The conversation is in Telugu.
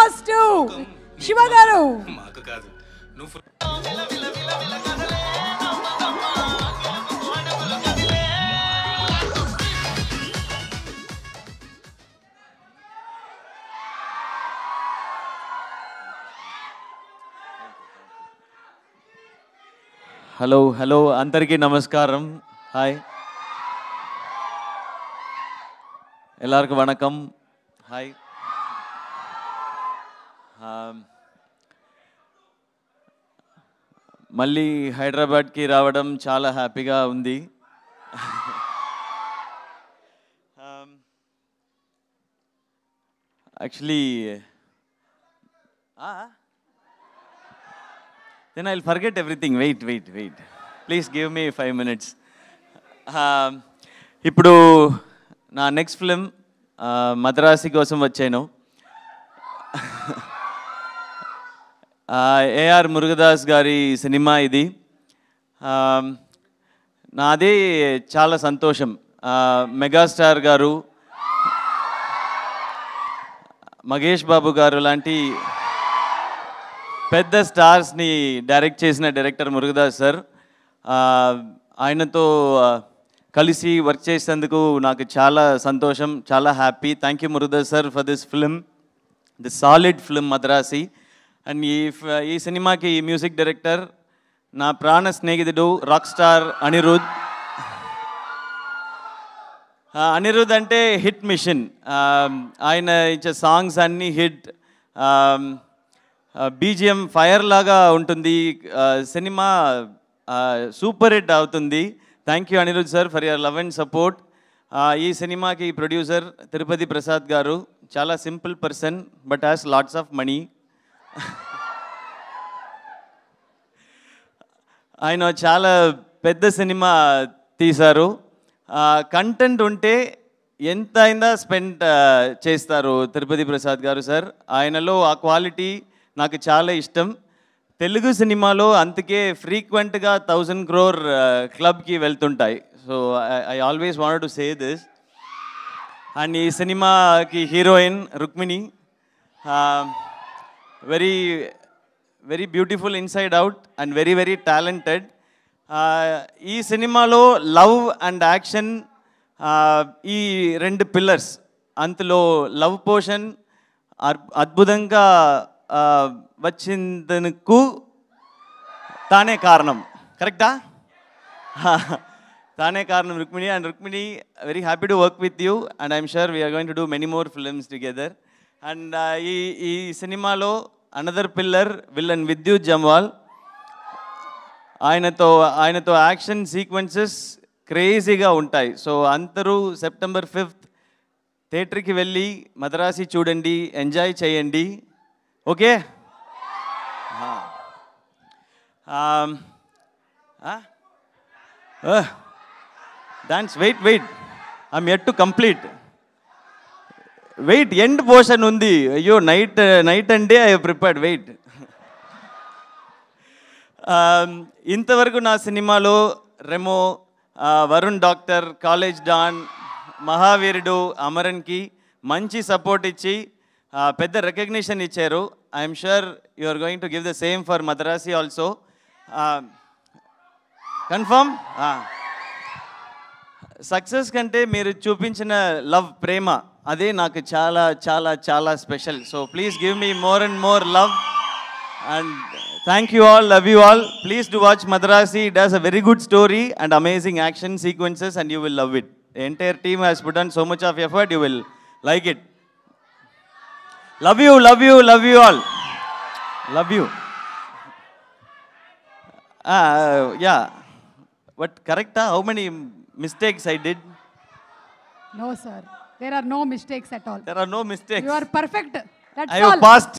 ఫస్ట్ శివ గారు. మాకు కాదు నువ్వు హలో అందరికీ నమస్కారం. హాయ్, எல்லாருக்கும் வணக்கம். హాయ్. మళ్ళీ హైదరాబాద్కి రావడం చాలా హ్యాపీగా ఉంది. Actually then I'll forget everything. Wait. Please give me 5 minutes. ఇప్పుడు నా నెక్స్ట్ ఫిలిం మద్రాసి కోసం వచ్చాను. ఏఆర్ మురుగదాస్ గారి సినిమా ఇది. నాదే చాలా సంతోషం. మెగాస్టార్ గారు, మహేష్ బాబు గారు లాంటి పెద్ద స్టార్స్ని డైరెక్ట్ చేసిన డైరెక్టర్ మురుగదాస్ సార్. ఆయనతో కలిసి వర్క్ చేసేందుకు నాకు చాలా సంతోషం, చాలా happy. Thank you Murugadoss sir for this film, the solid film Madrasi. And ఈ సినిమాకి మ్యూజిక్ డైరెక్టర్ నా ప్రాణ స్నేహితుడు రాక్ స్టార్ అనిరుద్. అనిరుద్ అంటే హిట్ మిషన్. ఆయన ఇచ్చే సాంగ్స్ అన్నీ హిట్. బీజిఎం ఫైర్ లాగా ఉంటుంది. సినిమా సూపర్ హిట్ అవుతుంది. Thank you Anirudh sir for your love and support. ఈ సినిమాకి ప్రొడ్యూసర్ తిరుపతి ప్రసాద్ గారు చాలా simple person but has lots of money. ఆయన చాలా పెద్ద సినిమా తీశారు. కంటెంట్ ఉంటే ఎంత అయినా స్పెండ్ చేస్తారు తిరుపతి ప్రసాద్ గారు సార్. ఆయనలో ఆ క్వాలిటీ నాకు చాలా ఇష్టం. తెలుగు సినిమాలో అందుకే ఫ్రీక్వెంట్గా 1000 crore క్లబ్కి వెళ్తుంటాయి. So I always wanted to say this. And ఈ సినిమాకి heroine Rukmini, very very beautiful inside out and very talented. ఈ సినిమాలో లవ్ అండ్ యాక్షన్, ఈ 2 పిల్లర్స్, అందులో లవ్ పోర్షన్ అద్భుతంగా వచ్చిందనుకు తానే కారణం. కరెక్టా? తానే కారణం Rukmini. And Rukmini, very happy to work with you and I'm sure we're going to do many more films together. అండ్ ఈ సినిమాలో అనదర్ పిల్లర్ విల్లన్ విద్యుత్ జమ్వాల్. ఆయనతో యాక్షన్ సీక్వెన్సెస్ క్రేజీగా ఉంటాయి. సో అందరూ September 5th థియేటర్కి వెళ్ళి మద్రాసి చూడండి, ఎంజాయ్ చేయండి. Okay? Dance. Wait I'm yet to complete. Wait, end portion ఉంది. అయ్యో, నైట్ అంటే ఐ ప్రిపేర్డ్. వెయిట్. ఇంతవరకు నా సినిమాలో Remo, Varun doctor, college don, Mahaveerudu, అమరన్కి మంచి సపోర్ట్ ఇచ్చి పెద్ద రికగ్నిషన్ ఇచ్చారు. I'm sure you are going to give the same for Madharaasi also. Confirm. Success కంటే మీరు చూపించిన లవ్, ప్రేమ, అదే నాకు చాలా చాలా చాలా special. So please give me more and more love. And thank you all, love you all. Please do watch Madrasi. It has a very good story and amazing action sequences and you will love it. The entire team has put on so much of effort. You will like it. Love you all. Love you. Yeah. But correct? How many mistakes I did? No sir, there are no mistakes at all. There are no mistakes. You are perfect. That's I have all. passed.